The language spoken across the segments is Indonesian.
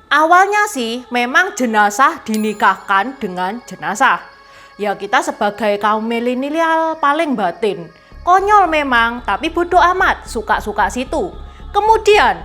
Awalnya sih memang jenazah dinikahkan dengan jenazah. Ya kita sebagai kaum milenial paling batin. Konyol memang, tapi bodoh amat, suka-suka situ. Kemudian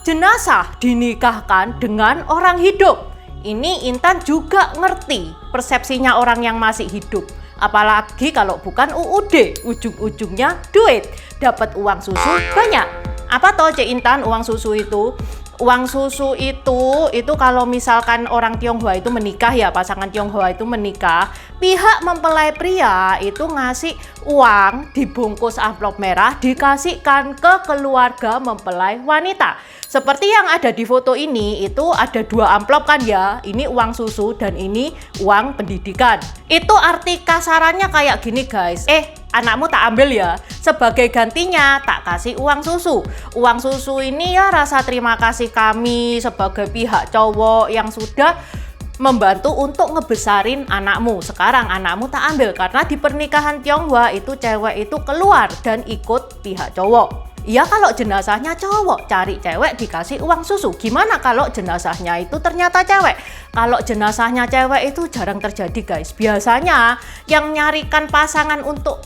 jenazah dinikahkan dengan orang hidup. Ini Intan juga ngerti persepsinya orang yang masih hidup. Apalagi kalau bukan UUD, ujung-ujungnya duit. Dapat uang susu banyak. Apa toh Cik Intan uang susu itu? Uang susu itu kalau misalkan orang Tionghoa itu menikah ya, pasangan Tionghoa itu menikah, pihak mempelai pria itu ngasih uang dibungkus amplop merah dikasihkan ke keluarga mempelai wanita. Seperti yang ada di foto ini, itu ada 2 amplop kan ya, ini uang susu dan ini uang pendidikan. Itu arti kasarannya kayak gini guys, anakmu tak ambil ya, sebagai gantinya tak kasih uang susu. Uang susu ini ya rasa terima kasih kami sebagai pihak cowok yang sudah membantu untuk ngebesarin anakmu. Sekarang anakmu tak ambil karena di pernikahan Tionghoa itu cewek itu keluar dan ikut pihak cowok. Ya kalau jenazahnya cowok, cari cewek dikasih uang susu. Gimana kalau jenazahnya itu ternyata cewek? Kalau jenazahnya cewek itu jarang terjadi guys. Biasanya yang nyarikan pasangan untuk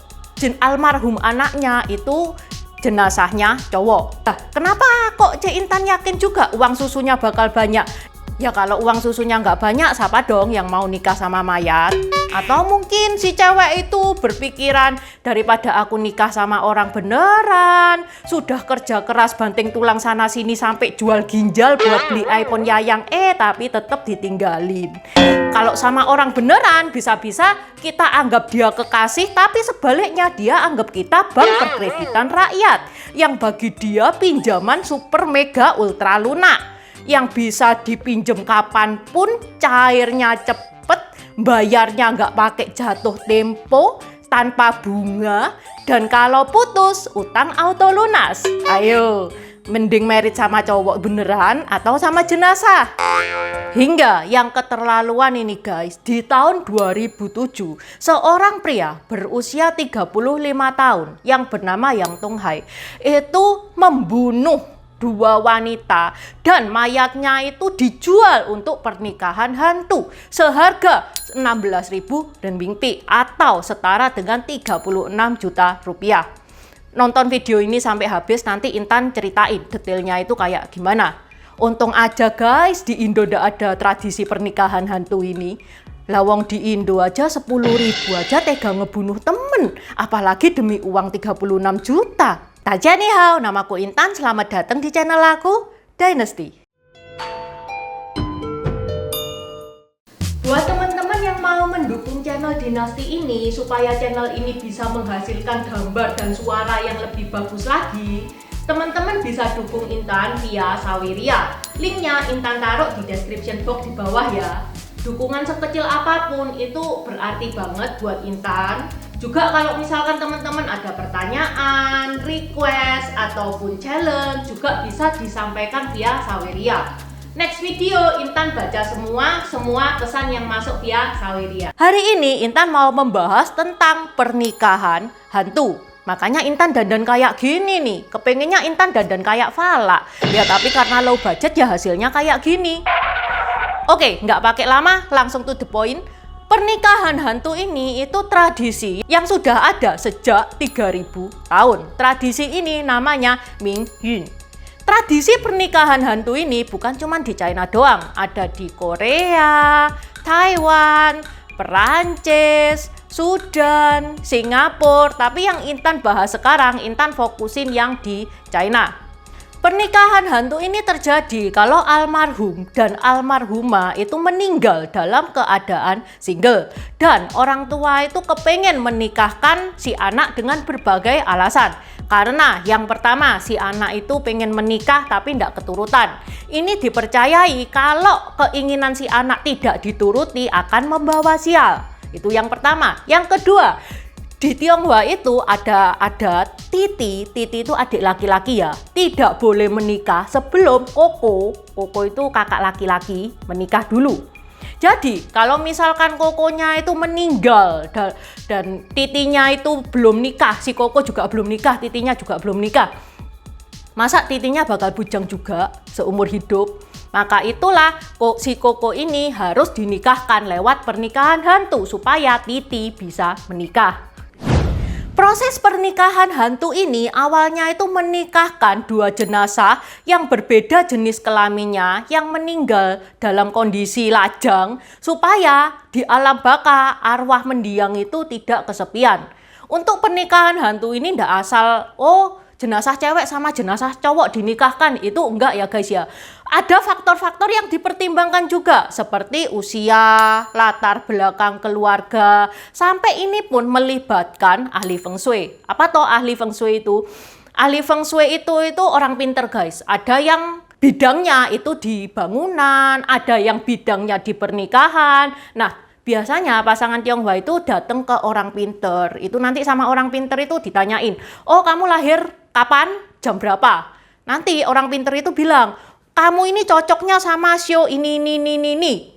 almarhum anaknya itu jenazahnya cowok. Nah, kenapa kok Cik Intan yakin juga uang susunya bakal banyak? Ya kalau uang susunya nggak banyak, siapa dong yang mau nikah sama mayat? Atau mungkin si cewek itu berpikiran, daripada aku nikah sama orang beneran, sudah kerja keras banting tulang sana sini sampai jual ginjal buat beli iPhone Yayang, tapi tetap ditinggalin. Kalau sama orang beneran, bisa-bisa kita anggap dia kekasih, tapi sebaliknya dia anggap kita bank perkreditan rakyat, yang bagi dia pinjaman super mega ultra lunak, yang bisa dipinjem kapanpun, cairnya cepet, bayarnya nggak pakai jatuh tempo, tanpa bunga, dan kalau putus, utang auto lunas. Ayo, mending merit sama cowok beneran atau sama jenazah? Hingga yang keterlaluan ini guys, di tahun 2007, seorang pria berusia 35 tahun yang bernama Yang Tung Hai itu membunuh 2 wanita dan mayatnya itu dijual untuk pernikahan hantu seharga 16.000 renminbi atau setara dengan 36 juta rupiah. Nonton video ini sampai habis, nanti Intan ceritain detailnya itu kayak gimana. Untung aja guys di Indo ndak ada tradisi pernikahan hantu ini. Lawang di Indo aja 10.000 aja tega ngebunuh temen, apalagi demi uang 36 juta. Taja nih hao, namaku Intan, selamat datang di channel aku, Dynasty. Buat teman-teman yang mau mendukung channel Dynasty ini, supaya channel ini bisa menghasilkan gambar dan suara yang lebih bagus lagi, teman-teman bisa dukung Intan via Saweria. Linknya Intan taruh di description box di bawah ya. Dukungan sekecil apapun itu berarti banget buat Intan. Juga kalau misalkan teman-teman ada pertanyaan, request, ataupun challenge juga bisa disampaikan via Saweria. Next video Intan baca semua pesan yang masuk via Saweria. Hari ini Intan mau membahas tentang pernikahan hantu. Makanya Intan dandan kayak gini nih. Kepengennya Intan dandan kayak Fala. Ya tapi karena low budget ya hasilnya kayak gini. Oke, nggak pakai lama, langsung to the point. Pernikahan hantu ini itu tradisi yang sudah ada sejak 3000 tahun. Tradisi ini namanya Ming Yun. Tradisi pernikahan hantu ini bukan cuma di China doang, ada di Korea, Taiwan, Perancis, Sudan, Singapura. Tapi yang Intan bahas sekarang, Intan fokusin yang di China. Pernikahan hantu ini terjadi kalau almarhum dan almarhumah itu meninggal dalam keadaan single. Dan orang tua itu kepengen menikahkan si anak dengan berbagai alasan. Karena yang pertama, si anak itu pengen menikah tapi tidak keturutan. Ini dipercayai kalau keinginan si anak tidak dituruti akan membawa sial. Itu yang pertama. Yang kedua, di Tionghoa itu ada Titi itu adik laki-laki ya, tidak boleh menikah sebelum Koko itu kakak laki-laki menikah dulu. Jadi kalau misalkan Kokonya itu meninggal dan Titinya itu belum nikah, si Koko juga belum nikah, Titinya juga belum nikah, masa Titinya bakal bujang juga seumur hidup? Maka itulah si Koko ini harus dinikahkan lewat pernikahan hantu supaya Titi bisa menikah. Proses pernikahan hantu ini awalnya itu menikahkan dua jenazah yang berbeda jenis kelaminnya yang meninggal dalam kondisi lajang supaya di alam baka arwah mendiang itu tidak kesepian. Untuk pernikahan hantu ini tidak asal jenazah cewek sama jenazah cowok dinikahkan, itu enggak ya guys ya. Ada faktor-faktor yang dipertimbangkan juga seperti usia, latar belakang keluarga, sampai ini pun melibatkan ahli feng shui. Apa toh ahli feng shui itu? Ahli feng shui itu orang pinter guys. Ada yang bidangnya itu di bangunan, ada yang bidangnya di pernikahan. Nah, biasanya pasangan Tionghoa itu datang ke orang pinter. Itu nanti sama orang pinter itu ditanyain, "Oh, kamu lahir kapan? Jam berapa?" Nanti orang pinter itu bilang, "Kamu ini cocoknya sama sio ini.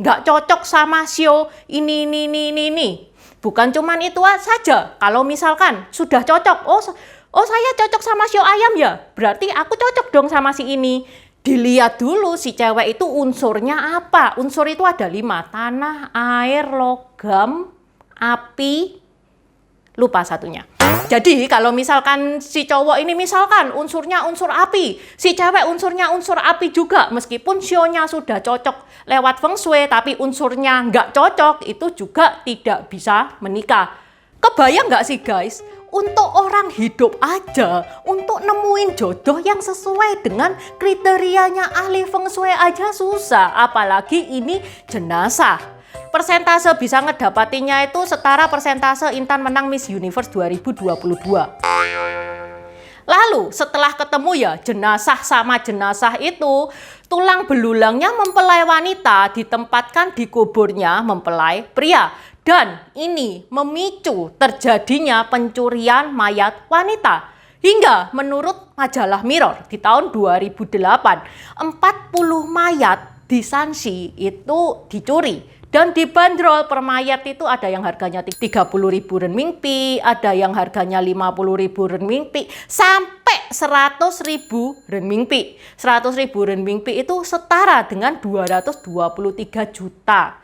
Nggak cocok sama sio ini. Bukan cuman itu saja. Kalau misalkan sudah cocok, oh saya cocok sama sio ayam ya, berarti aku cocok dong sama si ini. Dilihat dulu si cewek itu unsurnya apa. Unsur itu ada 5, tanah, air, logam, api, lupa satunya. Jadi kalau misalkan si cowok ini misalkan unsurnya unsur api, si cewek unsurnya unsur api juga, meskipun sionya sudah cocok lewat feng shui, tapi unsurnya nggak cocok, itu juga tidak bisa menikah. Kebayang nggak sih guys? Untuk orang hidup aja, untuk nemuin jodoh yang sesuai dengan kriterianya ahli feng shui aja susah, apalagi ini jenazah. Persentase bisa ngedapatinya itu setara persentase Intan menang Miss Universe 2022. Lalu setelah ketemu ya jenazah sama jenazah itu, tulang belulangnya mempelai wanita ditempatkan di kuburnya mempelai pria. Dan ini memicu terjadinya pencurian mayat wanita. Hingga menurut majalah Mirror di tahun 2008, 40 mayat di Shanxi itu dicuri. Dan dibanderol per mayat itu ada yang harganya 30.000 renminbi, ada yang harganya 50.000 renminbi, sampai 100.000 renminbi. 100.000 renminbi itu setara dengan 223 juta.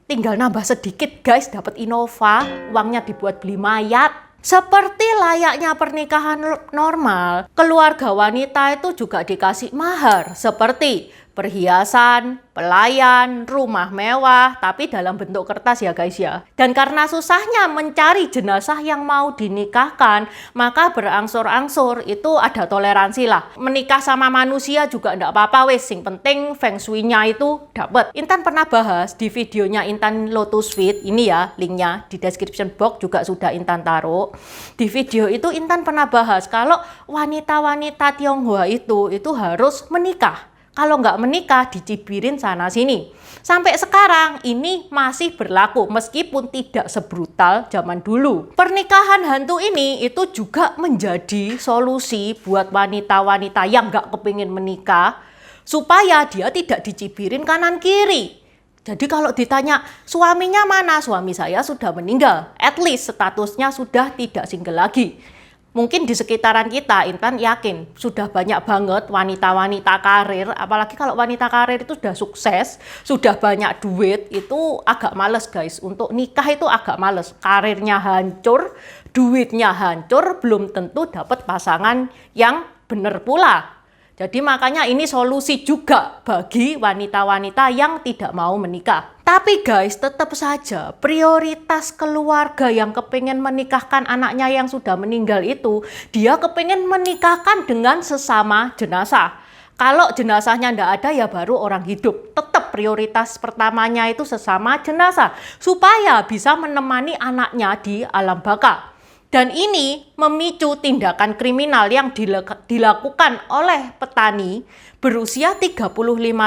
Tinggal nambah sedikit guys, dapat Innova, uangnya dibuat beli mayat. Seperti layaknya pernikahan normal, keluarga wanita itu juga dikasih mahar seperti perhiasan, pelayan, rumah mewah, tapi dalam bentuk kertas ya guys ya. Dan karena susahnya mencari jenazah yang mau dinikahkan, maka berangsur-angsur itu ada toleransi lah. Menikah sama manusia juga enggak apa-apa wes, sing penting feng shui-nya itu dapet. Intan pernah bahas di videonya Intan Lotus Fit, ini ya linknya di description box juga sudah Intan taruh. Di video itu Intan pernah bahas kalau wanita-wanita Tionghoa itu harus menikah. Kalau nggak menikah dicibirin sana sini. Sampai sekarang ini masih berlaku meskipun tidak sebrutal zaman dulu. Pernikahan hantu ini itu juga menjadi solusi buat wanita-wanita yang nggak kepingin menikah supaya dia tidak dicibirin kanan kiri. Jadi kalau ditanya suaminya mana, suami saya sudah meninggal. At least statusnya sudah tidak single lagi. Mungkin di sekitaran kita, Intan yakin sudah banyak banget wanita-wanita karir, apalagi kalau wanita karir itu sudah sukses, sudah banyak duit, itu agak males guys. Untuk nikah itu agak males, karirnya hancur, duitnya hancur, belum tentu dapat pasangan yang benar pula. Jadi makanya ini solusi juga bagi wanita-wanita yang tidak mau menikah. Tapi guys, tetap saja prioritas keluarga yang kepingin menikahkan anaknya yang sudah meninggal itu, dia kepingin menikahkan dengan sesama jenazah. Kalau jenazahnya ndak ada ya baru orang hidup. Tetap prioritas pertamanya itu sesama jenazah supaya bisa menemani anaknya di alam baka. Dan ini memicu tindakan kriminal yang dilakukan oleh petani berusia 35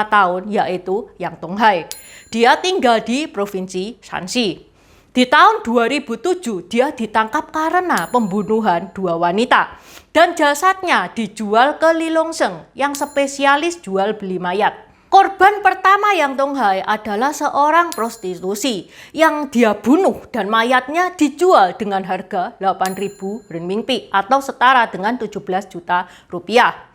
tahun, yaitu Yang Tonghai. Dia tinggal di provinsi Shanxi. Di tahun 2007 dia ditangkap karena pembunuhan 2 wanita. Dan jasadnya dijual ke Li Longsheng yang spesialis jual beli mayat. Korban pertama Yang Tonghai adalah seorang prostitusi yang dia bunuh dan mayatnya dijual dengan harga 8.000 renminbi atau setara dengan 17 juta rupiah.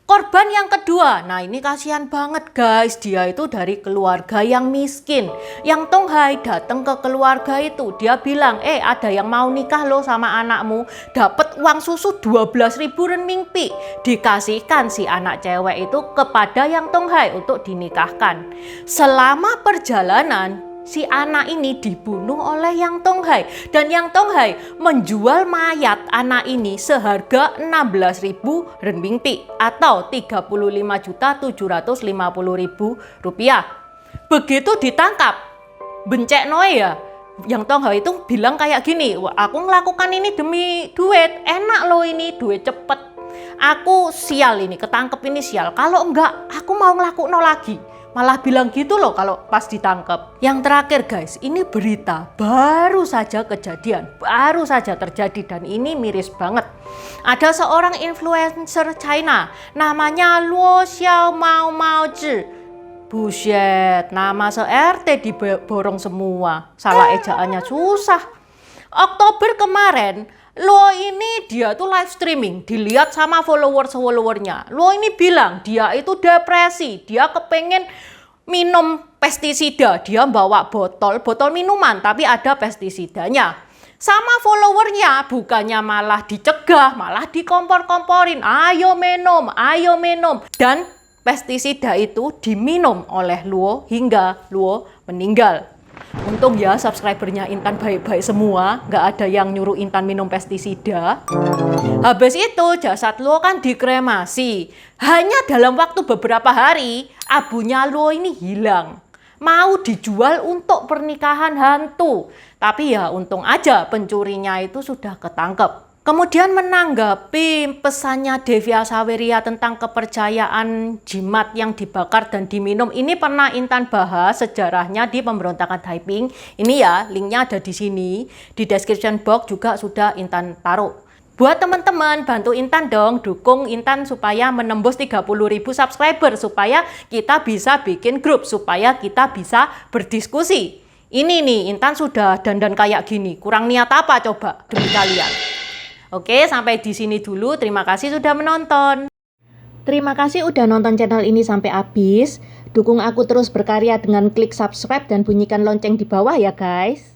Korban yang kedua, nah ini kasihan banget guys, dia itu dari keluarga yang miskin. Yang Tonghai datang ke keluarga itu, dia bilang, ada yang mau nikah loh sama anakmu, dapat uang susu 12.000 renminbi. Dikasihkan si anak cewek itu kepada yang Tonghai untuk dinikahkan. Selama perjalanan, si anak ini dibunuh oleh Yang Tonghai dan Yang Tonghai menjual mayat anak ini seharga 16.000 renminbi atau 35.750.000 rupiah. Begitu ditangkap, bencek noe ya. Yang Tonghai itu bilang kayak gini, aku melakukan ini demi duit, enak loh ini, duit cepet. Aku sial ini, ketangkep ini sial. Kalau enggak, aku mau ngelakuin lagi. Malah bilang gitu loh kalau pas ditangkap. Yang terakhir guys, ini berita baru saja kejadian, baru saja terjadi dan ini miris banget. Ada seorang influencer China, namanya Luo Xiao Mao Mao Zhi. Buset, nama se-RT diborong semua. Salah ejaannya susah. Oktober kemarin, Luo ini dia tuh live streaming, dilihat sama followersnya. Luo ini bilang dia itu depresi, dia kepengen minum pestisida. Dia bawa botol minuman tapi ada pestisidanya. Sama followernya bukannya malah dicegah, malah dikompor-komporin. Ayo minum. Dan pestisida itu diminum oleh Luo hingga Luo meninggal. Untung ya subscribernya Intan baik-baik semua, nggak ada yang nyuruh Intan minum pestisida. Habis itu jasad Luo kan dikremasi. Hanya dalam waktu beberapa hari, abunya Luo ini hilang. Mau dijual untuk pernikahan hantu. Tapi ya untung aja pencurinya itu sudah ketangkep. Kemudian menanggapi pesannya Devia Saweria tentang kepercayaan jimat yang dibakar dan diminum, ini pernah Intan bahas sejarahnya di pemberontakan Taiping. Ini ya, linknya ada di sini. Di description box juga sudah Intan taruh. Buat teman-teman, bantu Intan dong, dukung Intan supaya menembus 30.000 subscriber, supaya kita bisa bikin grup, supaya kita bisa berdiskusi. Ini nih, Intan sudah dandan kayak gini, kurang niat apa coba demi kalian. Oke, sampai di sini dulu. Terima kasih sudah menonton. Terima kasih udah nonton channel ini sampai habis. Dukung aku terus berkarya dengan klik subscribe dan bunyikan lonceng di bawah ya guys.